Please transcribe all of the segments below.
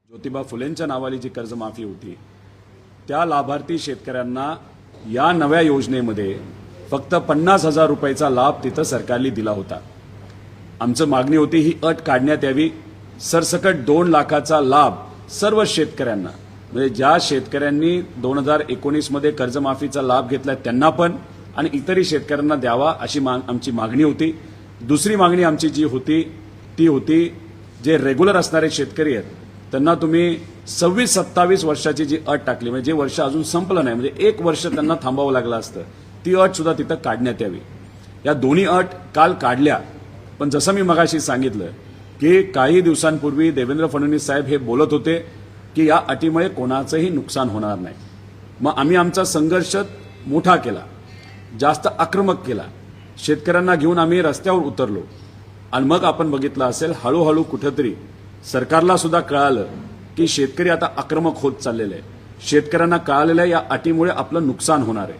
ज्योतिबा फुलेंच्या नावाली जी कर्जमाफी होती त्या लाभार्थी शेतकऱ्यांना या नव्या योजनेमध्ये फक्त 50,000 रुपयाचा लाभ तिथं सरकारने दिला होता। आमची मागणी होती ही अट काढण्यात यावी। सरसकट 2 लाखाचा लाभ सर्व शेतकऱ्यांना, म्हणजे ज्या शेतकऱ्यांनी 2019 मध्ये कर्जमाफीचा लाभ घेतला त्यांना पण आणि इतरही शेतकऱ्यांना द्यावा अशी आमची मागणी होती। दुसरी मागणी आमची जी होती ती होती जे रेग्युलर असणारे शेतकरी आहेत त्यांना तुम्ही 26-27 वर्षाची जी अट टाकली, म्हणजे जे वर्ष अजून संपलं नाही, म्हणजे 1 वर्ष त्यांना थांबावं लागलं असतं, ती अट सुद्धा तिथं काढण्यात यावी। या दोन्ही अट काल काढल्या, पण जसं मी मगाशी सांगितलं की काही दिवसांपूर्वी देवेंद्र फडणवीस साहेब हे बोलत होते की या अटीमुळे कोणाचंही नुकसान होणार नाही। मग आम्ही आमचा संघर्ष मोठा केला, जास्त आक्रमक केला, शेतकऱ्यांना घेऊन आम्ही रस्त्यावर उतरलो आणि मग आपण बघितलं असेल हळूहळू कुठेतरी सरकारला सुद्धा कळालं की शेतकरी आता आक्रमक होत चाललेले आहे। शेतकऱ्यांना कळालेलं आहे या अटीमुळे आपलं नुकसान होणार आहे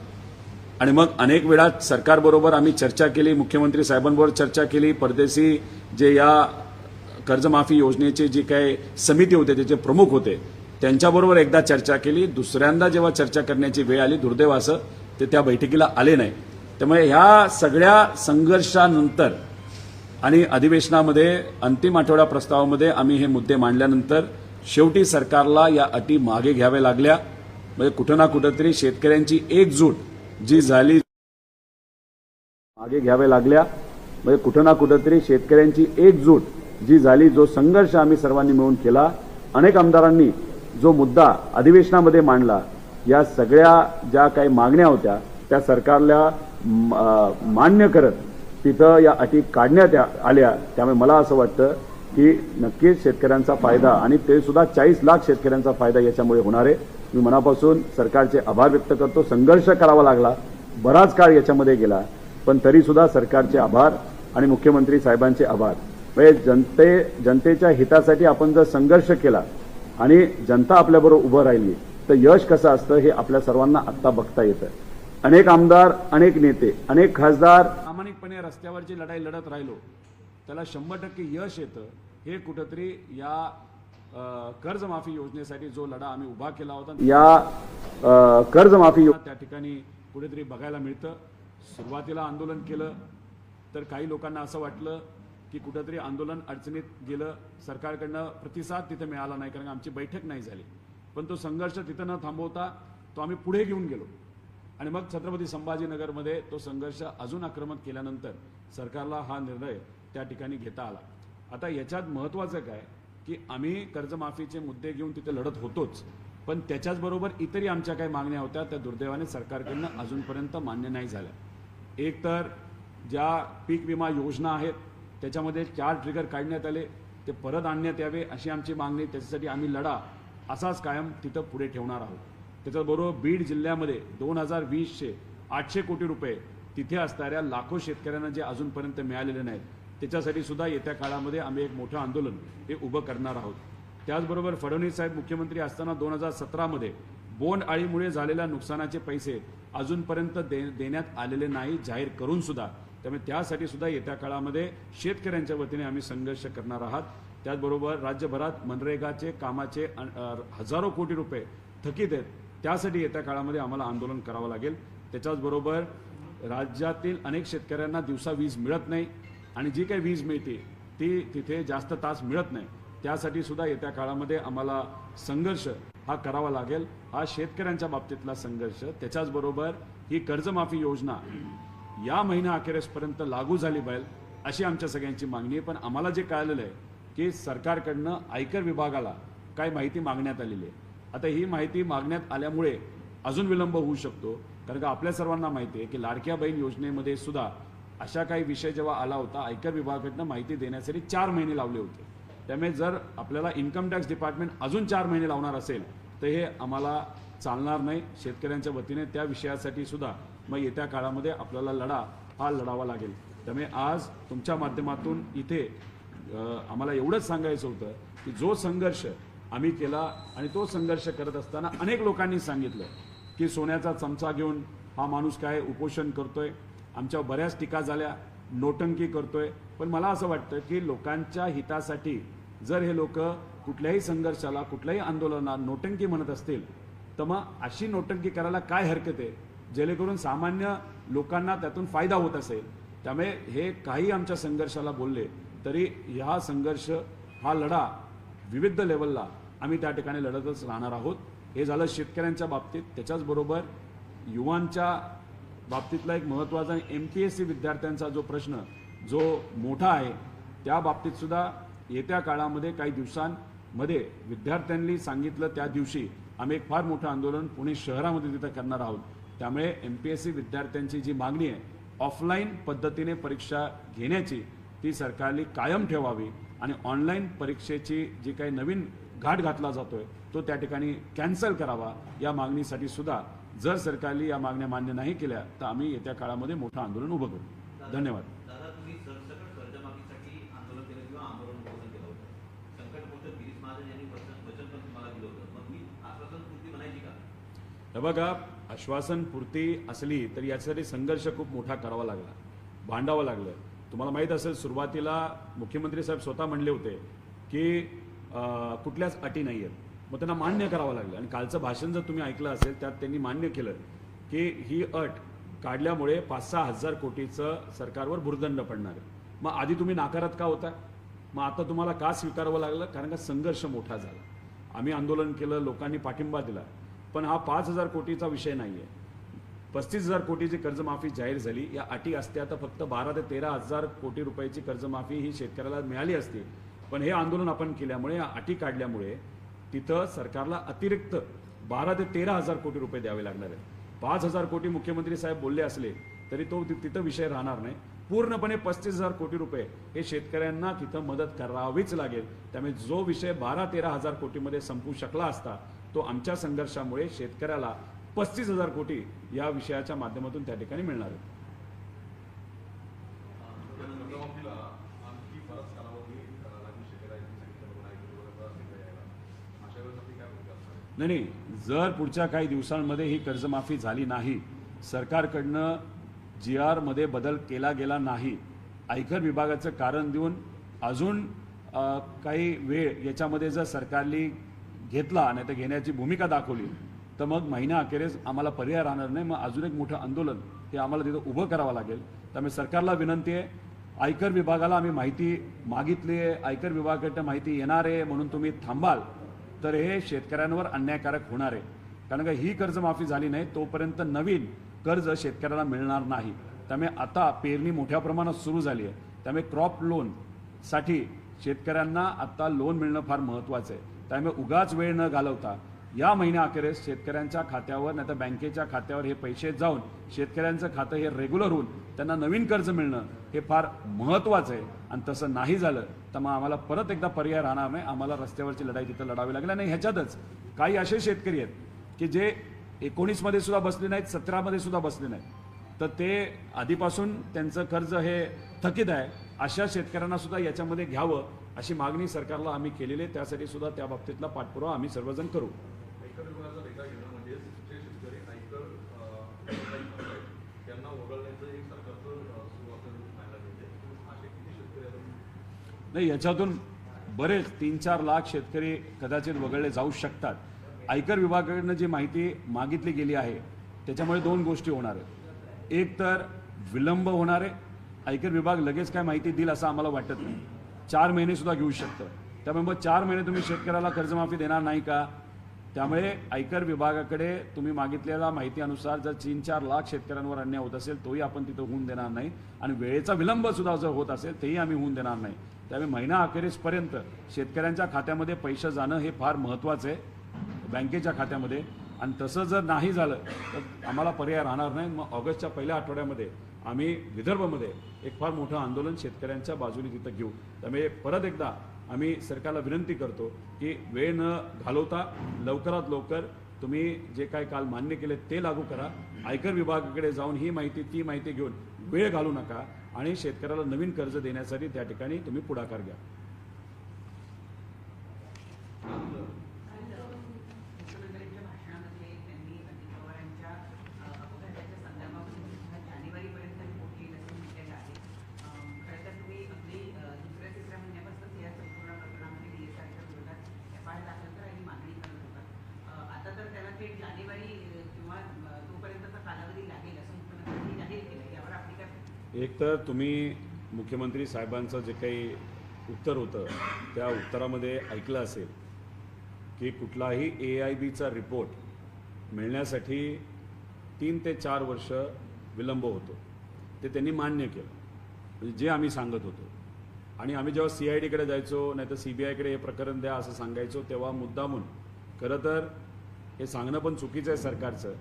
आणि मग अनेक वेळा सरकारबरोबर आम्ही चर्चा केली, मुख्यमंत्री साहेबांबरोबर चर्चा केली, परदेशी जे या कर्जमाफी योजनेचे जी काही समिती होते त्याचे प्रमुख होते त्यांच्याबरोबर एकदा चर्चा केली। दुसऱ्यांदा जेव्हा चर्चा करण्याची वेळ आली दुर्दैव असं ते त्या बैठकीला आले नाही। त्यामुळे ह्या सगळ्या संघर्षानंतर आणि अधिवेशनामध्ये अंतिम आठवडा प्रस्तावामध्ये आम्ही हे मुद्दे मांडल्यानंतर शेवटी सरकारला या अटी मागे घ्याव्या लागल्या। म्हणजे कुठं ना कुठंतरी शेतकऱ्यांची एकजूट जी झाली मागे घ्याव्या लागल्या, म्हणजे कुठं ना कुठंतरी शेतकऱ्यांची एकजूट जी झाली, जो संघर्ष आम्ही सर्वांनी मिळून केला, अनेक आमदारांनी जो मुद्दा अधिवेशनामध्ये मांडला, या सगळ्या ज्या काही मागण्या होत्या त्या सरकारला मान्य करत तिथं या अटी काढण्यात आल्या। त्यामुळे मला असं वाटतं की नक्कीच शेतकऱ्यांचा फायदा आणि ते सुद्धा 40 लाख शेतकऱ्यांचा फायदा याच्यामुळे होणार आहे। मी मनापासून सरकारचे आभार व्यक्त करतो। संघर्ष करावा लागला, बराच काळ याच्यामध्ये गेला, पण तरी सुद्धा सरकारचे आभार आणि मुख्यमंत्री साहेबांचे आभार। म्हणजे जनतेच्या हितासाठी आपण जर संघर्ष केला आणि जनता आपल्याबरोबर उभं राहिली तर यश कसं असतं हे आपल्या सर्वांना आत्ता बघता येतं। अनेक आमदार, अनेक नेते, अनेक खासदार प्रामाणिकपणे रस्त्यावरची लढाई लढत राहिलो त्याला 100% यश येतं। हे कुठेतरी या कर्जमाफी योजनेसाठी जो लढा आम्ही उभा केला होता या कर्जमाफी त्या ठिकाणी कुठेतरी बघायला मिळतं। सुरुवातीला आंदोलन केलं तर काही लोकांना असं वाटलं की कुठेतरी आंदोलन अडचणीत गेलं, सरकारकडनं प्रतिसाद तिथे मिळाला नाही कारण आमची बैठक नाही झाली, पण तो संघर्ष तिथं न थांबवता तो आम्ही पुढे घेऊन गेलो आणि मग छत्रपती संभाजीनगरमध्ये तो संघर्ष अजून आक्रमक केल्यानंतर सरकारला हा निर्णय त्या ठिकाणी घेता आला। आता याच्यात महत्त्वाचं काय की आम्ही कर्जमाफीचे मुद्दे घेऊन तिथे लढत होतोच, पण त्याच्याचबरोबर इतरही आमच्या काही मागण्या होत्या त्या दुर्दैवाने सरकारकडनं अजूनपर्यंत मान्य नाही झाल्या। एक तर ज्या पीक विमा योजना आहेत त्याच्यामध्ये 4 ट्रिगर काढण्यात आले, ते परत आणण्यात यावे अशी आमची मागणी। त्याच्यासाठी आम्ही लढा असाच कायम तिथं पुढे ठेवणार आहोत। त्याच्याबरोबर बीड जिल्ह्यामध्ये 2020चे 800 कोटी रुपये तिथे असणाऱ्या लाखो शेतकऱ्यांना जे अजूनपर्यंत मिळालेले नाहीत त्याच्यासाठी सुद्धा येत्या काळामध्ये आम्ही एक मोठं आंदोलन हे उभं करणार आहोत। त्याचबरोबर फडणवीस साहेब मुख्यमंत्री असताना 2017मध्ये बोंडअळीमुळे झालेल्या नुकसानाचे पैसे अजूनपर्यंत देण्यात आलेले नाही जाहीर करून सुद्धा, त्यामुळे त्यासाठी सुद्धा येत्या काळामध्ये शेतकऱ्यांच्या वतीने आम्ही संघर्ष करणार आहात। त्याचबरोबर राज्यभरात मनरेगाचे कामाचे हजारो कोटी रुपये थकीत आहेत, त्यासाठी येत्या काळामध्ये आम्हाला आंदोलन करावं लागेल। त्याच्याचबरोबर राज्यातील अनेक शेतकऱ्यांना दिवसा वीज मिळत नाही आणि जी काही वीज मिळते ती तिथे जास्त तास मिळत नाही, त्यासाठी सुद्धा येत्या काळामध्ये आम्हाला संघर्ष हा करावा लागेल। हा शेतकऱ्यांच्या बाबतीतला संघर्ष। त्याच्याचबरोबर ही कर्जमाफी योजना या महिना अखेरपर्यंत लागू झाली पाहिजे अशी आमच्या सगळ्यांची मागणी आहे। पण आम्हाला जे कळलेलं आहे की सरकारकडनं आयकर विभागाला काय माहिती मागण्यात आलेली आहे। आता ही माहिती मागण्यात आल्यामुळे अजून विलंब होऊ शकतो, कारण का आपल्या सर्वांना माहिती आहे की लाडक्या बहीण योजनेमध्ये सुद्धा अशा काही विषय जेव्हा आला होता आयकर विभागाकडनं माहिती देण्यासाठी 4 महिने लावले होते। त्यामुळे जर आपल्याला इन्कम टॅक्स डिपार्टमेंट अजून 4 महिने लावणार असेल तर हे आम्हाला चालणार नाही। शेतकऱ्यांच्या वतीने त्या विषयासाठी सुद्धा मग येत्या काळामध्ये आपल्याला लढा हा लढावा लागेल। त्यामुळे आज तुमच्या माध्यमातून इथे आम्हाला एवढंच सांगायचं होतं की जो संघर्ष आम्ही केला आणि तो संघर्ष करत असताना अनेक लोकांनी सांगितलं की सोन्याचा चमचा घेऊन हा माणूस काय उपोषण करतोय, आमच्या बऱ्याच टीका झाल्या, नोटंकी करतोय, पण मला असं वाटतं की लोकांच्या हितासाठी जर हे लोक कुठल्याही संघर्षाला कुठल्याही आंदोलनात नोटंकी म्हणत असतील तर मग अशी नोटंकी करायला काय हरकत आहे जेणेकरून सामान्य लोकांना त्यातून फायदा होत असेल. त्यामुळे हे काही आमच्या संघर्षाला बोलले तरी हा संघर्ष हा लढा विविध लेवलला आम्ही त्या ठिकाणी लढतच राहणार आहोत. हे झालं शेतकऱ्यांच्या बाबतीत. त्याच्याचबरोबर युवांच्या बाबतीतला एक महत्त्वाचा MPSC विद्यार्थ्यांचा जो प्रश्न जो मोठा आहे त्या बाबतीत सुद्धा येत्या काळामध्ये काही दिवसांमध्ये विद्यार्थ्यांनी सांगितलं त्या दिवशी आम्ही एक फार मोठं आंदोलन पुणे शहरामध्ये तिथं करणार आहोत. त्यामुळे MPSC विद्यार्थ्यांची जी मागणी आहे ऑफलाईन पद्धतीने परीक्षा घेण्याची ती सरकारने कायम ठेवावी आणि ऑनलाईन परीक्षेची जी काही नवीन घाट घातला जातोय तो त्या ठिकाणी कॅन्सल करावा. या मागणीसाठी सुद्धा जर सरकारने या मागण्या मान्य नाही केल्या तर आम्ही येत्या काळामध्ये मोठं आंदोलन उभं करू. धन्यवाद. दादा, तुम्ही सरसकट कर्जमाफीसाठी आंदोलन केलं किंवा आंदोलन उपोषण केलं होतं. संकटमोचक गिरीश महाजन यांनी वचन पण तुम्हाला दिलं होतं. मग मी आश्वासनपूर्ती म्हणायची का? हे बघा, आश्वासनपूर्ती असली तरी यासाठी संघर्ष खूप मोठा करावा लागला, भांडावं लागलं. तुम्हाला माहीत असेल सुरुवातीला मुख्यमंत्री साहेब स्वतः म्हणले होते की कुठल्याच अटी नाही आहेत, मग त्यांना मान्य करावं लागलं. आणि कालचं भाषण जर तुम्ही ऐकलं असेल त्यात त्यांनी मान्य केलं की ही अट काढल्यामुळे 5-6 हजार कोटीचं सरकारवर भुर्दंड पडणार आहे. मग आधी तुम्ही नाकारत का होता? मग आता तुम्हाला का स्वीकारावं लागलं? कारण का संघर्ष मोठा झाला. आम्ही आंदोलन केलं, लोकांनी पाठिंबा दिला. पण हा 5,000 कोटीचा विषय नाही आहे. 35,000 कोटीची कर्जमाफी जाहीर झाली. या अटी असत्या तर फक्त 12 ते 13 हजार कोटी रुपयाची कर्जमाफी ही शेतकऱ्याला मिळाली असती. पण हे आंदोलन आपण केल्यामुळे, या अटी काढल्यामुळे तिथं सरकारला अतिरिक्त 12 ते 13 हजार कोटी रुपये द्यावे लागणार आहेत. 5,000 कोटी मुख्यमंत्री साहेब बोलले असले तरी तो तिथं विषय राहणार नाही. पूर्णपणे 35,000 कोटी रुपये हे शेतकऱ्यांना तिथं मदत करावीच लागेल. त्यामुळे जो विषय 12-13 हजार कोटीमध्ये संपू शकला असता तो आमच्या संघर्षामुळे शेतकऱ्याला 35,000 कोटी या विषयाच्या माध्यमातून त्या ठिकाणी मिळणार आहे. नाही, जर पुढच्या काही दिवसांमध्ये ही कर्जमाफी झाली नाही, सरकारकडनं GR मध्ये बदल केला गेला नाही, आयकर विभागाचं कारण देऊन अजून काही वेळ याच्यामध्ये जर सरकारने घेतला नाही तर घेण्याची भूमिका दाखवली तर मग महिना अखेरीस आम्हाला पर्याय राहणार नाही. मग अजून एक मोठं आंदोलन हे आम्हाला तिथं उभं करावं लागेल. त्यामुळे सरकारला विनंती आहे, आयकर विभागाला आम्ही माहिती मागितली आहे, आयकर विभागाकडनं माहिती येणार आहे म्हणून तुम्ही थांबाल तर हे शेतकऱ्यांवर अन्यायकारक होणार आहे. कारण का ही कर्जमाफी झाली नाही तोपर्यंत नवीन कर्ज शेतकऱ्याला मिळणार नाही. त्यामुळे आता पेरणी मोठ्या प्रमाणात सुरू झाली आहे. त्यामुळे क्रॉप लोनसाठी शेतकऱ्यांना आता लोन मिळणं फार महत्त्वाचं आहे. त्यामुळे उगाच वेळ न घालवता या महिन्याअखेरीस शेतकऱ्यांच्या खात्यावर नाही तर बँकेच्या खात्यावर हे पैसे जाऊन शेतकऱ्यांचं खातं हे रेग्युलर होऊन त्यांना नवीन कर्ज मिळणं हे फार महत्त्वाचं आहे. आणि तसं नाही झालं तर मग आम्हाला परत एकदा पर्याय राहणार नाही, आम्हाला रस्त्यावरची लढाई तिथं लढावी लागेल. आणि ह्याच्यातच काही असे शेतकरी आहेत की जे 19 मध्ये सुद्धा बसले नाहीत, 17 मध्ये सुद्धा बसले नाहीत, तर ते आधीपासून त्यांचं कर्ज हे थकीत आहे. अशा शेतकऱ्यांना सुद्धा याच्यामध्ये घ्यावं अशी मागणी सरकारला आम्ही केलेली आहे. त्यासाठी सुद्धा त्या बाबतीतला पाठपुरावा आम्ही सर्वजण करू. नाही, याच्यातून बरेच 3-4 लाख शेतकरी कदाचित वगळले जाऊ शकतात. आयकर विभागाकडनं जी माहिती मागितली गेली आहे त्याच्यामुळे 2 गोष्टी होणार आहेत. एक तर विलंब होणार आहे, आयकर विभाग लगेच काय माहिती देईल असं आम्हाला वाटत नाही. 4 महिने सुद्धा घेऊ शकतं. त्यामुळे मग 4 महिने तुम्ही शेतकऱ्याला कर्जमाफी देणार नाही का? त्यामुळे आयकर विभागाकडे तुम्ही मागितलेल्या माहितीनुसार जर 3-4 लाख शेतकऱ्यांवर अन्याय होत असेल तोही आपण तिथं होऊन देणार नाही. आणि वेळेचा विलंब सुद्धा जर होत असेल तेही आम्ही होऊन देणार नाही. त्यामुळे महिना अखेरीसपर्यंत शेतकऱ्यांच्या खात्यामध्ये पैसे जाणं हे फार महत्त्वाचं आहे, बँकेच्या खात्यामध्ये. आणि तसं जर नाही झालं तर आम्हाला पर्याय राहणार नाही. मग ऑगस्टच्या पहिल्या आठवड्यामध्ये आम्ही विदर्भमध्ये एक फार मोठं आंदोलन शेतकऱ्यांच्या बाजूने तिथं घेऊ. त्यामुळे परत एकदा आम्ही सरकारला विनंती करतो की वेळ न घालवता लवकरात लवकर तुम्ही जे काय काल मान्य केले ते लागू करा. आयकर विभागाकडे जाऊन ही माहिती ती माहिती घेऊन वेळ घालू नका आणि शेतकऱ्याला नवीन कर्ज देण्यासाठी त्या ठिकाणी तुम्ही पुढाकार घ्या. खरं तर तुम्ही अगदी 2-3 महिन्यापासून या संपूर्ण प्रकरणामध्ये थेट जानेवारी किंवा तोपर्यंतचा कालावधी लागेल असं मुख्यमंत्र्यांनी जाहीर केलं. यावर आपली काय? एक तर तुम्ही मुख्यमंत्री साहेबांचं जे काही उत्तर होतं त्या उत्तरामध्ये ऐकलं असेल की कुठलाही AIBचा रिपोर्ट मिळण्यासाठी 3 ते 4 वर्ष विलंब होतो. ते त्यांनी मान्य केलं, म्हणजे जे आम्ही सांगत होतो. आणि आम्ही जेव्हा CIDकडे जायचो नाही तर CBIकडे हे प्रकरण द्या असं सांगायचो तेव्हा मुद्दामून खरं तर हे सांगणं पण चुकीचं आहे सरकारचं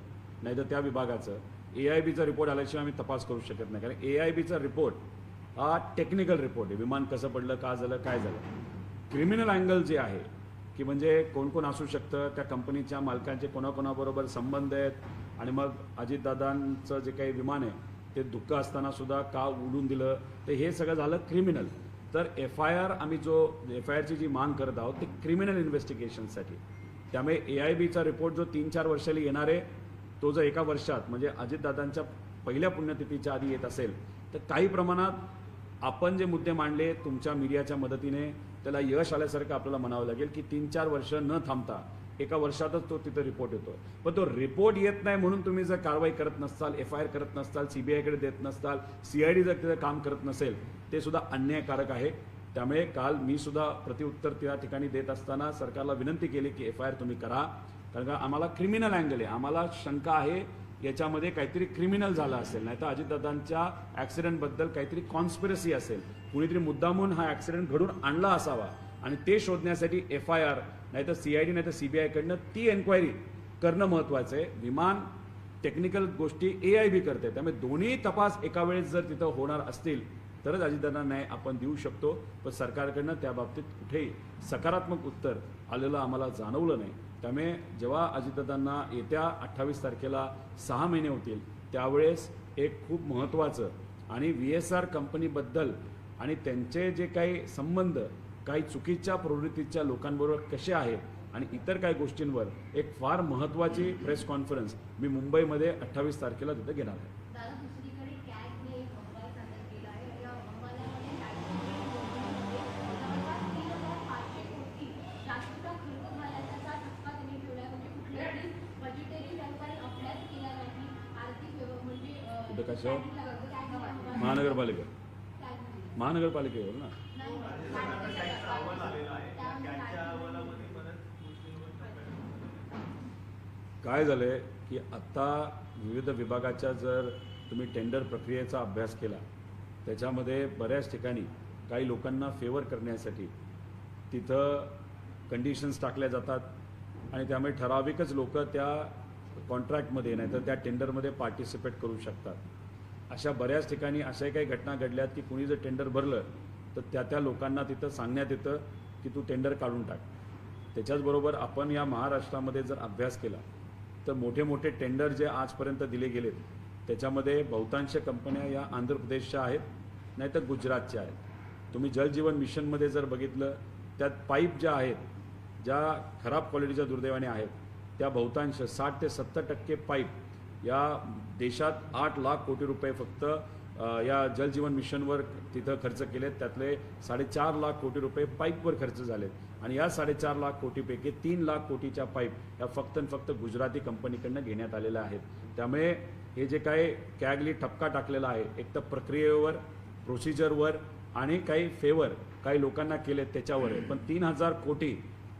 नाही तर त्या विभागाचं. AIBचा रिपोर्ट आल्याशिवाय आम्ही तपास करू शकत नाही, कारण AIBचा रिपोर्ट हा टेक्निकल रिपोर्ट आहे. विमान कसं पडलं, का झालं, काय झालं. क्रिमिनल अँगल जे आहे की म्हणजे कोण कोण असू शकतं, त्या कंपनीच्या मालकांचे कोणाकोणाबरोबर संबंध आहेत आणि मग अजितदादांचं जे काही विमान आहे ते धुक्क असताना सुद्धा का उडून दिलं, तर हे सगळं झालं क्रिमिनल. तर FIR आम्ही जो FIRची जी मांग करत आहोत ते क्रिमिनल इन्व्हेस्टिगेशनसाठी. त्यामुळे AIBचा रिपोर्ट जो 3-4 वर्षाला येणार आहे तो जर एका वर्षात म्हणजे अजितदादांच्या पहिल्या पुण्यतिथीच्या आधी येत असेल तर काही प्रमाणात आपण जे मुद्दे मांडले तुमच्या मीडियाच्या मदतीने त्याला यश आल्यासारखं आपल्याला म्हणावं लागेल की 3-4 वर्ष न थांबता एका वर्षातच तो तिथं रिपोर्ट येतो. पण तो रिपोर्ट येत नाही म्हणून तुम्ही जर कारवाई करत नसताल, FIR करत नसताल, CBIकडे देत नसताल, CID जर तिथं काम करत नसेल ते सुद्धा अन्यायकारक आहे. त्यामुळे काल मी सुद्धा प्रत्युत्तर त्या ठिकाणी देत असताना सरकारला विनंती केली की FIR तुम्ही करा, कारण का आम्हाला क्रिमिनल अँगल आहे. आम्हाला शंका आहे याच्यामध्ये काहीतरी क्रिमिनल झालं असेल, नाही तर अजितदादांच्या ॲक्सिडेंटबद्दल काहीतरी कॉन्स्पिरसी असेल, कुणीतरी मुद्दामून हा ॲक्सिडेंट घडून आणला असावा आणि ते शोधण्यासाठी FIR नाही तर CID नाही तर CBIकडनं ती एन्क्वायरी करणं महत्त्वाचं आहे. विमान टेक्निकल गोष्टी AIB करते, त्यामुळे दोन्ही तपास एका वेळेस जर तिथं होणार असतील तरच अजितदादांना न्याय आपण देऊ शकतो. पण सरकारकडनं त्या बाबतीत कुठेही सकारात्मक उत्तर आलेलं आम्हाला जाणवलं नाही. त्यामुळे जेव्हा अजितदादांना येत्या 28 तारखेला 6 महिने होतील त्यावेळेस एक खूप महत्त्वाचं आणि VSR कंपनीबद्दल आणि त्यांचे जे काही संबंध काही चुकीच्या प्रवृत्तीच्या लोकांबरोबर कसे आहेत आणि इतर काही गोष्टींवर एक फार महत्त्वाची प्रेस कॉन्फरन्स मी मुंबईमध्ये 28 तारखेला तिथं घेणार आहे. दादा, दुसरीकडे कॅगने एक अहवाल सादर केला आहे. या अहवालामध्ये जवळपास 3,500 कोटी शासकीय खर्च झाल्याचा ठपका त्यांनी ठेवला. म्हणजे कुठल्याही बजेटरी सरकारी अभ्यास केला नाही. आर्थिक म्हणजे कुठं कशावर? महानगरपालिकेवर ना. काय झालंय की आत्ता विविध विभागाच्या जर तुम्ही टेंडर प्रक्रियेचा अभ्यास केला त्याच्यामध्ये बऱ्याच ठिकाणी काही लोकांना फेवर करण्यासाठी तिथं कंडिशन्स टाकल्या जातात आणि त्यामुळे ठराविकच लोक त्या कॉन्ट्रॅक्टमध्ये नाही तर त्या टेंडरमध्ये पार्टिसिपेट करू शकतात. अशा बऱ्याच ठिकाणी अशा काही घटना घडल्यात की कुणी जर टेंडर भरलं तर त्या लोकांना तिथं सांगण्यात येतं की तू टेंडर काढून टाक. त्याच्याचबरोबर आपण या महाराष्ट्रामध्ये जर अभ्यास केला तर मोठे मोठे टेंडर जे आजपर्यंत दिले गेलेत त्याच्यामध्ये बहुतांश कंपन्या या आंध्र प्रदेशच्या आहेत नाही तर गुजरातच्या आहेत. तुम्ही जलजीवन मिशनमध्ये जर बघितलं त्यात पाईप ज्या आहेत ज्या खराब क्वालिटीच्या दुर्दैवाने आहेत त्या बहुतांश 60 ते 70% पाईप या देशात 8 लाख कोटी रुपये फक्त या जलजीवन मिशनवर तिथं खर्च केलेत. त्यातले 4.5 लाख कोटी रुपये पाईपवर खर्च झालेत आणि या 4.5 लाख कोटीपैकी 3 लाख कोटीच्या पाईप या फक्त आणि फक्त गुजराती कंपनीकडनं घेण्यात आलेल्या आहेत. त्यामुळे हे जे काही कॅगली ठपका टाकलेला आहे एक तर प्रक्रियेवर, प्रोसिजरवर आणि काही फेवर काही लोकांना केलेत त्याच्यावर आहे. पण 3,000 कोटी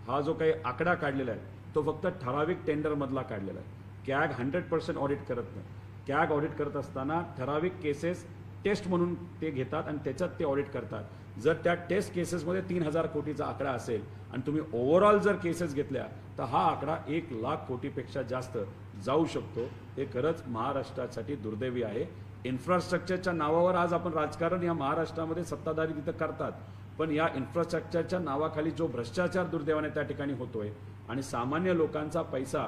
हा जो काही आकडा काढलेला आहे तो फक्त ठराविक टेंडरमधला काढलेला आहे. कॅग 100% ऑडिट करत नाही. कॅग ऑडिट करत असताना ठराविक केसेस टेस्ट म्हणून ते घेतात आणि त्याच्यात ते ऑडिट करतात. जर त्या टेस्ट केसेसमध्ये 3,000 कोटीचा आकडा असेल आणि तुम्ही ओव्हरऑल जर केसेस घेतल्या तर हा आकडा 1 लाख कोटीपेक्षा जास्त जाऊ शकतो. हे खरंच महाराष्ट्रासाठी दुर्दैवी आहे. इन्फ्रास्ट्रक्चरच्या नावावर आज आपण राजकारण या महाराष्ट्रामध्ये सत्ताधारी तिथं करतात, पण या इन्फ्रास्ट्रक्चरच्या नावाखाली जो भ्रष्टाचार दुर्दैवाने त्या ठिकाणी होतोय आणि सामान्य लोकांचा पैसा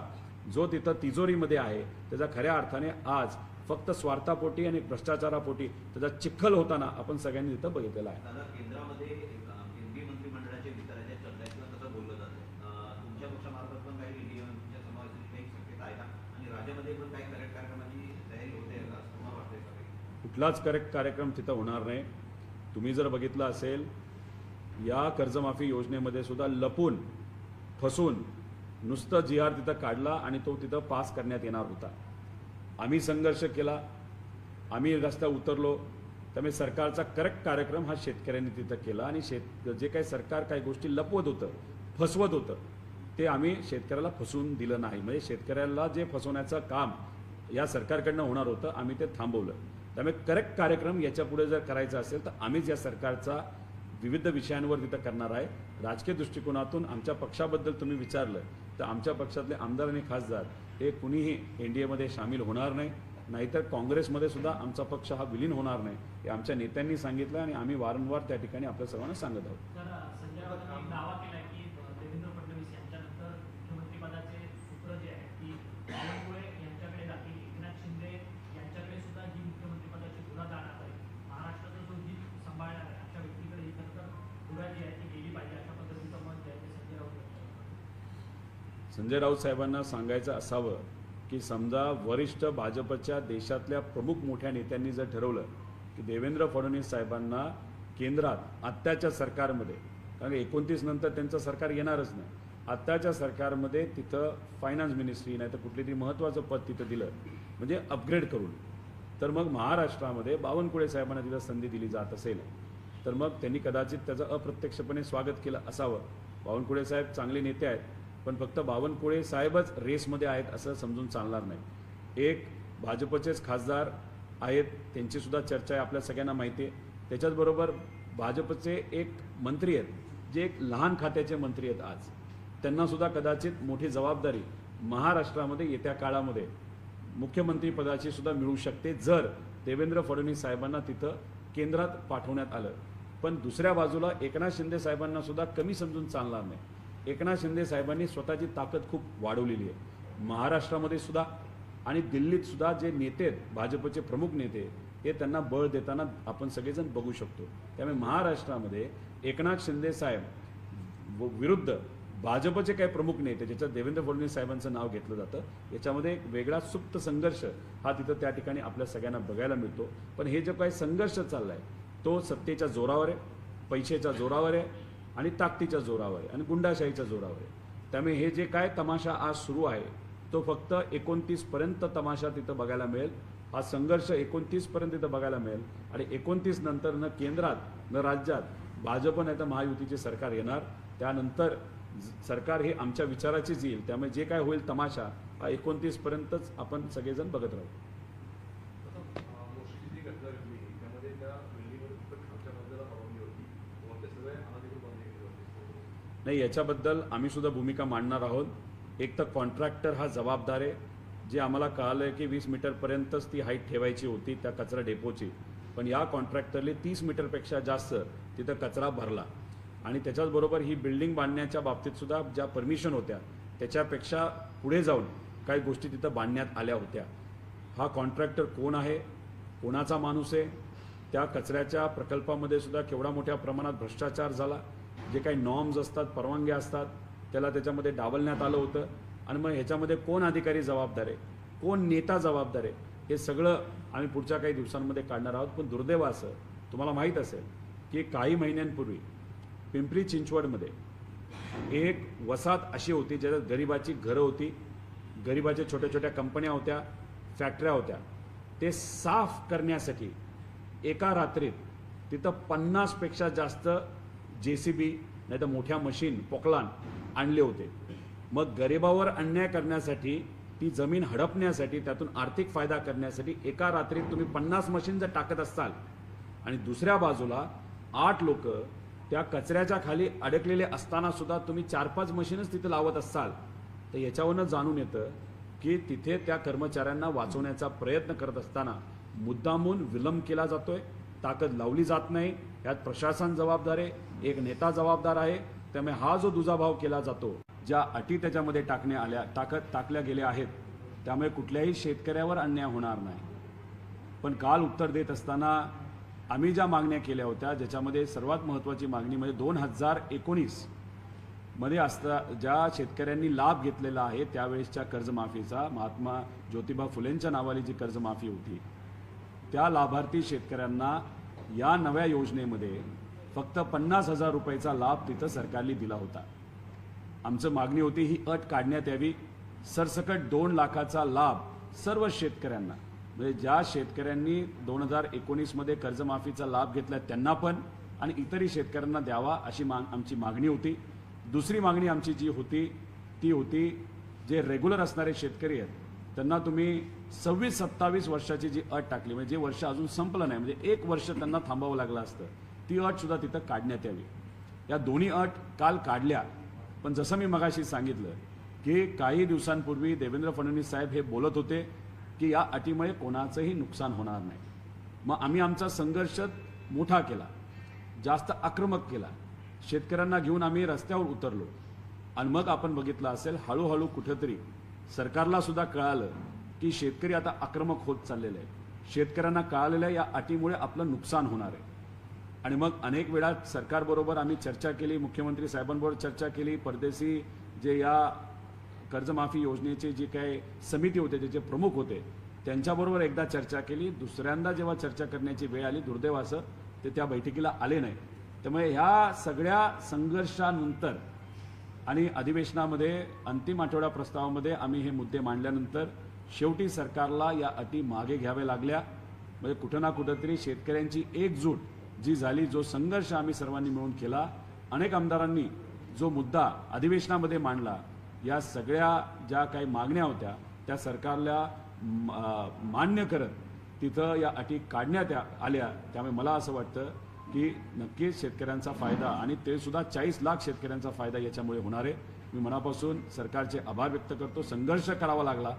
जो तिथं तिजोरीमध्ये आहे त्याचा खऱ्या अर्थाने आज फक्त स्वार्थापोटी आणि भ्रष्टाचारापोटी त्याचा चिखल होताना आपण सगळ्यांनी तिथं बघितलेला आहे. दादा, केंद्रामध्ये केंद्रीय मंत्रिमंडळाच्या विस्ताराच्या चर्चा किंवा तसं बोललं जातं. तुमच्या पक्षामार्फत पण काही इंडियनच्या समावेशाची काही शक्यता आहे का? आणि राज्यामध्ये पण काही करेक्ट कार्यक्रमाची तयारी होते असं तुम्हाला वाटतंय का? कुठलाच करेक्ट कार्यक्रम तिथं होणार नाही. तुम्ही जर बघितलं असेल या कर्जमाफी योजनेमध्ये सुद्धा लपून फसून नुसतं GR तिथं काढला आणि तो तिथं पास करण्यात येणार होता. आम्ही संघर्ष केला, आम्ही रस्त्यावर उतरलो. त्यामुळे सरकारचा करेक्ट कार्यक्रम हा शेतकऱ्यांनी तिथं केला आणि जे काही सरकार काही गोष्टी लपवत होतं, फसवत होतं, ते आम्ही शेतकऱ्याला फसवून दिलं नाही. म्हणजे शेतकऱ्याला जे फसवण्याचं काम या सरकारकडनं होणार होतं, आम्ही ते थांबवलं. त्यामुळे करेक्ट कार्यक्रम याच्यापुढे जर करायचा असेल तर आम्हीच या सरकारचा विविध विषयांवर तिथं करणार आहे. राजकीय दृष्टिकोनातून आमच्या पक्षाबद्दल तुम्ही विचारलं तर आमच्या पक्षातले आमदार आणि खासदार हे कुणीही NDAमध्ये सामील होणार नाही, नाहीतर काँग्रेसमध्ये सुद्धा आमचा पक्ष हा विलीन होणार नाही, हे आमच्या नेत्यांनी सांगितलं आणि आम्ही वारंवार त्या ठिकाणी आपल्या सर्वांना सांगत आहोत. तर संजय राऊतांनी दावा केला की देवेंद्र फडणवीस यांच्यानंतर मुख्यमंत्रीपदाचे सूत्र जे आहे ती बावनकुळे यांच्याकडे जातील, एकनाथ शिंदे यांच्याकडे सुद्धा ही मुख्यमंत्रीपदाची धुरा जाणार आहे. महाराष्ट्राचा जो जी सांभाळणार आहे अशा व्यक्तीकडे ही खरं तर धुरा जी आहे ती गेली पाहिजे, अशा पद्धतीचं मत जे आहे ते संजय राऊत यांचं आहे. संजय राऊत साहेबांना सांगायचं असावं की समजा वरिष्ठ भाजपच्या देशातल्या प्रमुख मोठ्या नेत्यांनी जर ठरवलं की देवेंद्र फडणवीस साहेबांना केंद्रात आत्ताच्या सरकारमध्ये, कारण 29 नंतर त्यांचं सरकार येणारच नाही, आत्ताच्या सरकारमध्ये तिथं फायनान्स मिनिस्ट्री नाही तर कुठली तरी महत्त्वाचं पद तिथं दिलं म्हणजे अपग्रेड करून, तर मग महाराष्ट्रामध्ये बावनकुळे साहेबांना तिथं संधी दिली जात असेल तर मग त्यांनी कदाचित त्याचं अप्रत्यक्षपणे स्वागत केलं असावं. बावनकुळे साहेब चांगले नेते आहेत, पण फक्त बावनकुळे साहेबच रेसमध्ये आहेत असं समजून चालणार नाही. एक भाजपचेच खासदार आहेत, त्यांचीसुद्धा चर्चा आहे, आपल्या सगळ्यांना माहिती आहे. त्याच्याचबरोबर भाजपचे एक मंत्री आहेत जे एक लहान खात्याचे मंत्री आहेत आज, त्यांनासुद्धा कदाचित मोठी जबाबदारी महाराष्ट्रामध्ये येत्या काळामध्ये मुख्यमंत्रीपदाची सुद्धा मिळू शकते जर देवेंद्र फडणवीस साहेबांना तिथं केंद्रात पाठवण्यात आलं. पण दुसऱ्या बाजूला एकनाथ शिंदे साहेबांना सुद्धा कमी समजून चालणार नाही. एकनाथ शिंदे साहेबांनी स्वतःची ताकद खूप वाढवलेली आहे. महाराष्ट्रामध्ये सुद्धा आणि दिल्लीत सुद्धा जे नेते आहेत, भाजपचे प्रमुख नेते, हे त्यांना बळ देताना आपण सगळेजण बघू शकतो. त्यामुळे महाराष्ट्रामध्ये एकनाथ शिंदे साहेब विरुद्ध भाजपचे काही प्रमुख नेते, ज्याच्यात देवेंद्र फडणवीस साहेबांचं नाव घेतलं जातं, याच्यामध्ये एक वेगळा सुप्त संघर्ष हा तिथं त्या ठिकाणी आपल्या सगळ्यांना बघायला मिळतो. पण हे जो काही संघर्ष चालला आहे तो सत्तेच्या जोरावर आहे, पैशाच्या जोरावर आहे आणि ताकदीच्या जोरावर आहे आणि गुंडाशाहीच्या जोरावर आहे. त्यामुळे हे जे काय तमाशा आज सुरू आहे तो फक्त 29 पर्यंत तमाशा तिथं बघायला मिळेल. हा संघर्ष 29 पर्यंत तिथं बघायला मिळेल आणि 29 नंतर न केंद्रात न राज्यात भाजप नाही तर महायुतीचे सरकार येणार. त्यानंतर सरकार हे आमच्या विचाराचीच येईल. त्यामुळे जे काय होईल तमाशा हा 29 पर्यंतच आपण सगळेजण बघत राहू. मोर्शीची जी घटना घडली त्यामध्ये त्या बिल्डिंगमध्ये फक्त खालच्या बाजूला परवानगी होती, वरते सगळे अनधिकृत बांधले होते. नाही, याच्याबद्दल आम्ही सुद्धा भूमिका मांडणार आहोत. एक तर कॉन्ट्रॅक्टर हा जबाबदार आहे. जे आम्हाला कळालं आहे की 20 मीटरपर्यंतच ती हाईट ठेवायची होती त्या कचरा डेपोची, पण या कॉन्ट्रॅक्टरने 30 मीटरपेक्षा जास्त तिथं कचरा भरला आणि त्याच्याचबरोबर ही बिल्डिंग बांधण्याच्या बाबतीत सुद्धा ज्या परमिशन होत्या त्याच्यापेक्षा पुढे जाऊन काही गोष्टी तिथं बांधण्यात आल्या होत्या. हा कॉन्ट्रॅक्टर कोण आहे, कोणाचा माणूस आहे, त्या कचऱ्याच्या प्रकल्पामध्ये सुद्धा केवढा मोठ्या प्रमाणात भ्रष्टाचार झाला, जे काही नॉर्म्स असतात, परवानग्या असतात, त्याला त्याच्यामध्ये डावलण्यात आलं होतं. आणि मग ह्याच्यामध्ये कोण अधिकारी जबाबदार आहे, कोण नेता जबाबदार आहे, हे सगळं आम्ही पुढच्या काही दिवसांमध्ये काढणार आहोत. पण दुर्दैव असं तुम्हाला माहीत असेल की काही महिन्यांपूर्वी पिंपरी चिंचवडमध्ये एक वसाहत अशी होती ज्याच्यात गरिबाची घरं होती, गरिबाच्या छोट्या छोट्या कंपन्या होत्या, फॅक्टऱ्या होत्या. ते साफ करण्यासाठी एका रात्रीत तिथं 50पेक्षा जास्त JCB नाही तर मोठ्या मशीन पोकलान आणले होते. मग गरिबावर अन्याय करण्यासाठी, ती जमीन हडपण्यासाठी, त्यातून आर्थिक फायदा करण्यासाठी एका रात्रीत तुम्ही 50 मशीन जर टाकत असाल आणि दुसऱ्या बाजूला 8 लोक त्या कचऱ्याच्या खाली अडकलेले असताना सुद्धा तुम्ही 4-5 मशीनच तिथे लावत असाल, तर याच्यावरनं जाणून येतं की तिथे त्या कर्मचाऱ्यांना वाचवण्याचा प्रयत्न करत असताना मुद्दामून विलंब केला जातोय, ताकद लावली जात नाही. यात प्रशासन जबाबदार आहे, एक नेता जबाबदार आहे. त्यामुळे हा जो दुजाभाव केला जातो, ज्या अटी त्याच्यामध्ये टाकल्या गेल्या आहेत, त्यामुळे कुठल्याही शेतकऱ्यावर अन्याय होणार नाही. पण काल उत्तर देत असताना आम्ही ज्या मागण्या केल्या होत्या, ज्याच्यामध्ये सर्वात महत्त्वाची मागणी म्हणजे 2019 मध्ये ज्या शेतकऱ्यांनी लाभ घेतलेला आहे त्यावेळेसच्या कर्जमाफीचा, महात्मा ज्योतिबा फुलेंच्या नावाली जी कर्जमाफी होती, त्या लाभार्थी शेतकऱ्यांना या नव्या योजनेमध्ये फक्त 50,000 रुपयाचा लाभ तिथं सरकारने दिला होता. आमचं मागणी होती ही अट काढण्यात यावी. सरसकट 2 लाखाचा लाभ सर्व शेतकऱ्यांना, म्हणजे ज्या शेतकऱ्यांनी 2019 मध्ये कर्जमाफीचा लाभ घेतला त्यांना पण आणि इतरही शेतकऱ्यांना द्यावा अशी आमची मागणी होती. दुसरी मागणी आमची जी होती ती होती जे रेग्युलर असणारे शेतकरी आहेत त्यांना तुम्ही 26-27 वर्षाची जी अट टाकली, म्हणजे जे वर्ष अजून संपलं नाही, म्हणजे 1 वर्ष त्यांना थांबावं लागलं असतं, ती अट सुद्धा तिथं काढण्यात यावी. या दोन्ही अट काल काढल्या. पण जसं मी मगाशी सांगितलं की काही दिवसांपूर्वी देवेंद्र फडणवीस साहेब हे बोलत होते की या अटीमुळे कोणाचंही नुकसान होणार नाही. मग आम्ही आमचा संघर्ष मोठा केला, जास्त आक्रमक केला, शेतकऱ्यांना घेऊन आम्ही रस्त्यावर उतरलो आणि मग आपण बघितलं असेल हळूहळू कुठेतरी सरकारला सुद्धा कळालं की शेतकरी आता आक्रमक होत चाललेले आहे. शेतकऱ्यांना कळालेलं आहे या अटीमुळे आपलं नुकसान होणार आहे. आणि मग अनेक वेळा सरकारबरोबर आम्ही चर्चा केली, मुख्यमंत्री साहेबांबरोबर चर्चा केली, परदेशी जे या कर्जमाफी योजनेचे जे काही समिती होते त्याचे प्रमुख होते त्यांच्याबरोबर एकदा चर्चा केली. दुसऱ्यांदा जेव्हा चर्चा करण्याची वेळ आली दुर्दैवाचं ते त्या बैठकीला आले नाही. त्यामुळे ह्या सगळ्या संघर्षानंतर आणि अधिवेशनामध्ये अंतिम आठवडा प्रस्तावामध्ये आम्ही हे मुद्दे मांडल्यानंतर शेवटी सरकारला या अटी मागे घ्याव्या लागल्या. म्हणजे कुठं ना कुठंतरी शेतकऱ्यांची एकजूट जी झाली, जो संघर्ष आम्ही सर्वांनी मिळून केला, अनेक आमदारांनी जो मुद्दा अधिवेशनामध्ये मांडला, या सगळ्या ज्या काही मागण्या होत्या त्या सरकारला मान्य करत तिथं या अटी काढण्यात आल्या. त्यामुळे मला असं वाटतं की नक्कीच शेतकऱ्यांचा फायदा आणि ते सुद्धा 40 लाख शेतकऱ्यांचा फायदा याच्यामुळे होणार आहे. मी मनापासून सरकारचे आभार व्यक्त करतो. संघर्ष करावा लागला,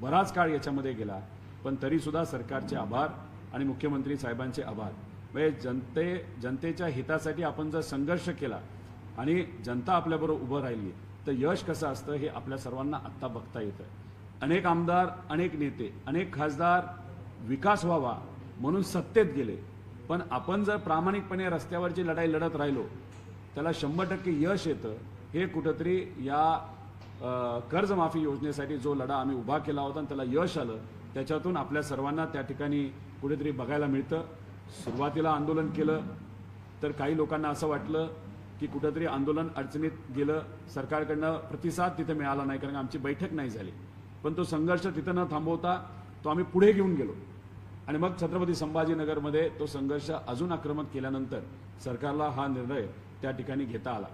बराच काळ याच्यामध्ये गेला, पण तरीसुद्धा सरकारचे आभार आणि मुख्यमंत्री साहेबांचे आभार. म्हणजे जनतेच्या हितासाठी आपण जर संघर्ष केला आणि जनता आपल्याबरोबर उभं राहिली तर यश कसं असतं हे आपल्या सर्वांना आत्ता बघता येतं. अनेक आमदार, अनेक नेते, अनेक खासदार विकास व्हावा म्हणून सत्तेत गेले, पण आपण जर प्रामाणिकपणे रस्त्यावरची लढाई लढत राहिलो त्याला 100% यश येतं. हे कुठंतरी या कर्जमाफी योजनेसाठी जो लढा आम्ही उभा केला होता आणि त्याला यश आलं, त्याच्यातून आपल्या सर्वांना त्या ठिकाणी कुठेतरी बघायला मिळतं. सुरुवातीला आंदोलन केलं तर काही लोकांना असं वाटलं की कुठंतरी आंदोलन अडचणीत गेलं, सरकारकडनं प्रतिसाद तिथे मिळाला नाही कारण आमची बैठक नाही झाली. पण तो संघर्ष तिथं न थांबवता तो आम्ही पुढे घेऊन गेलो आणि मग छत्रपती संभाजीनगरमध्ये तो संघर्ष अजून आक्रमक केल्यानंतर सरकारला हा निर्णय त्या ठिकाणी घेता आला.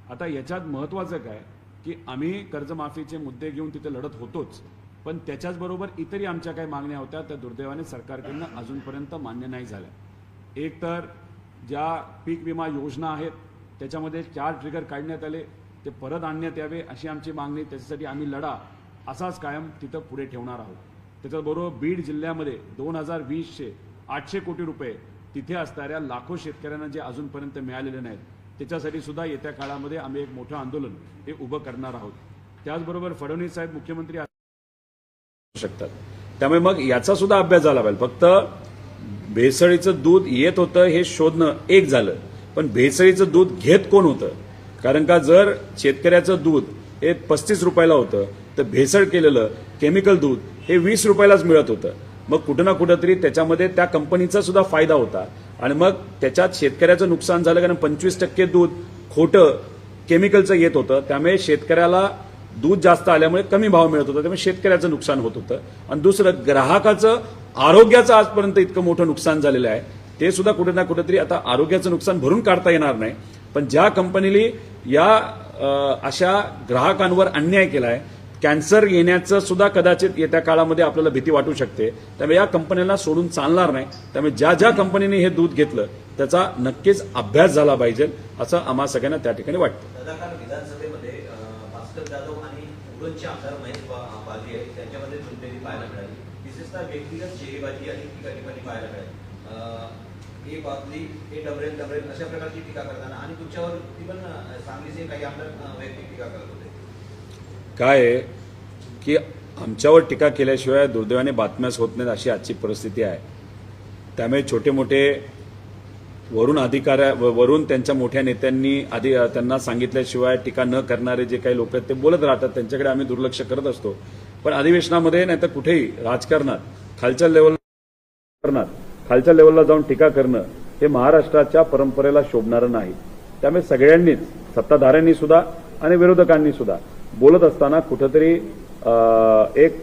आता याच्यात महत्त्वाचं काय की आम्ही कर्जमाफीचे मुद्दे घेऊन तिथे लढत होतोच, पण त्याच्याचबरोबर इतरही आमच्या काही मागण्या होत्या त्या दुर्दैवाने सरकारकडनं अजूनपर्यंत मान्य नाही झाल्या. एक तर ज्या पीक विमा योजना आहेत त्याच्यामध्ये 4 ट्रिगर काढण्यात आले, ते परत आणण्यात यावे अशी आमची मागणी. त्याच्यासाठी आम्ही लढा असाच कायम तिथं पुढे ठेवणार आहोत. त्याच्याबरोबर बीड जिल्ह्यामध्ये 2020चे 800 कोटी रुपये तिथे असणाऱ्या लाखो शेतकऱ्यांना जे अजूनपर्यंत मिळालेले नाहीत त्याच्यासाठी सुद्धा येत्या काळामध्ये आम्ही एक मोठं आंदोलन हे उभं करणार आहोत. त्याचबरोबर फडणवीस साहेब मुख्यमंत्री शकतात, त्यामुळे मग याचा सुद्धा अभ्यास झाला पाहिजे. फक्त भेसळीचं दूध येत होतं हे शोधणं एक झालं, पण भेसळीचं दूध घेत कोण होतं? कारण का जर शेतकऱ्याचं दूध हे 35 रुपयाला होतं तर भेसळ केलेलं केमिकल दूध हे 20 रुपयालाच मिळत होतं. मग कुठं ना कुठंतरी त्याच्यामध्ये त्या कंपनीचा सुद्धा फायदा होता आणि मग त्याच्यात शेतकऱ्याचं नुकसान झालं कारण 25% दूध खोटं केमिकलचं येत होतं. त्यामुळे शेतकऱ्याला दूध जास्त आल्यामुळे कमी भाव मिळत होता, त्यामुळे शेतकऱ्याचं नुकसान होत होतं. आणि दुसरं ग्राहकाचं आरोग्याचं आजपर्यंत इतकं मोठं नुकसान झालेलं आहे, ते सुद्धा कुठे ना कुठेतरी आता आरोग्याचं नुकसान भरून काढता येणार नाही. पण ज्या कंपनीने या अशा ग्राहकांवर अन्याय केला आहे, कॅन्सर येण्याचं सुद्धा कदाचित येत्या काळामध्ये आपल्याला भीती वाटू शकते. त्यामुळे या कंपन्यांना सोडून चालणार नाही. त्यामुळे ज्या ज्या कंपनीने हे दूध घेतलं त्याचा नक्कीच अभ्यास झाला पाहिजे असं आम्हा सगळ्यांना त्या ठिकाणी वाटतं. दादा, काल विधानसभेमध्ये भास्कर जाधव आणि उरणचे आमदार महेश बाजी आहेत त्यांच्यामध्ये दुर्दैवी पाहायला मिळाली. विशेषतः व्यक्तिगत शेरेबाजी आणि टीका टिप्पणी पाहायला मिळाली. हे बातली हे डबरेल अशा प्रकारची टीका करताना आणि तुमच्यावर ती पण सांगलीचे काही आमदार वैयक्तिक टीका करत होते. काय आहे की आमच्यावर टीका केल्याशिवाय दुर्दैवाने बातम्याच होत नाहीत अशी आजची परिस्थिती आहे. त्यामुळे छोटे मोठे वरून त्यांच्या मोठ्या नेत्यांनी आधी त्यांना सांगितल्याशिवाय टीका न करणारे जे काही लोक आहेत ते बोलत राहतात, त्यांच्याकडे आम्ही दुर्लक्ष करत असतो. पण अधिवेशनामध्ये नाही तर कुठेही राजकारणात खालच्या लेवलला जाऊन टीका करणं हे महाराष्ट्राच्या परंपरेला शोभणारं नाही. त्यामुळे सगळ्यांनीच, सत्ताधाऱ्यांनी सुद्धा आणि विरोधकांनी सुद्धा बोलत असताना कुठंतरी एक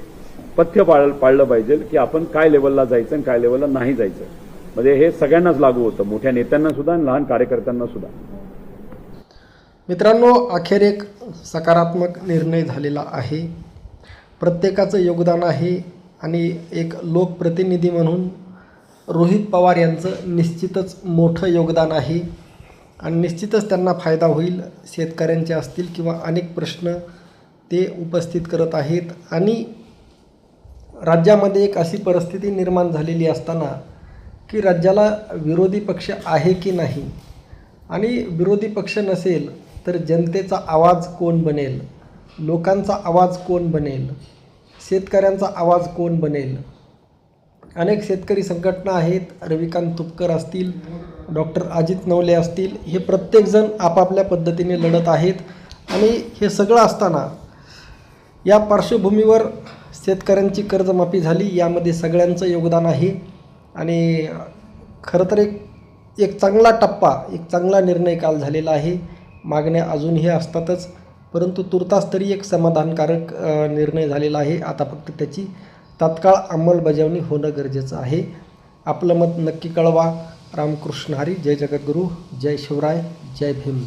पथ्य पाळलं पाहिजे की आपण काय लेवलला जायचं आणि काय लेवलला नाही जायचं. म्हणजे हे सगळ्यांनाच लागू होतं, मोठ्या नेत्यांना सुद्धा आणि लहान कार्यकर्त्यांना सुद्धा. मित्रांनो, अखेर एक सकारात्मक निर्णय झालेला आहे. प्रत्येकाचं योगदान आहे आणि एक लोकप्रतिनिधी म्हणून रोहित पवार यांचं निश्चितच मोठं योगदान आहे आणि निश्चितच त्यांना फायदा होईल. शेतकऱ्यांचे असतील किंवा अनेक प्रश्न ते उपस्थित करत आहेत आणि राज्यामध्ये एक अशी परिस्थिती निर्माण झालेली असताना की राज्याला विरोधी पक्ष आहे की नाही आणि विरोधी पक्ष नसेल तर जनतेचा आवाज कोण बनेल, लोकांचा आवाज कोण बनेल, शेतकऱ्यांचा आवाज कोण बनेल. अनेक शेतकरी संघटना आहेत, रविकांत तुपकर असतील, डॉक्टर अजित नवले असतील, हे प्रत्येकजण आपापल्या पद्धतीने लढत आहेत आणि हे सगळं असताना या पार्श्वभूमीवर शेतकऱ्यांची कर्जमाफी झाली, यामध्ये सगळ्यांचं योगदान आहे आणि खरं तर एक चांगला टप्पा, एक चांगला निर्णय काल झालेला आहे. मागण्या अजूनही असतातच, परंतु तुर्तास तरी एक समाधानकारक निर्णय झालेला आहे. आता फक्त त्याची तात्काळ अंमलबजावणी होणं गरजेचं आहे. आपलं मत नक्की कळवा. रामकृष्ण हरी. जय जगद्गुरू, जय शिवराय, जय भीम.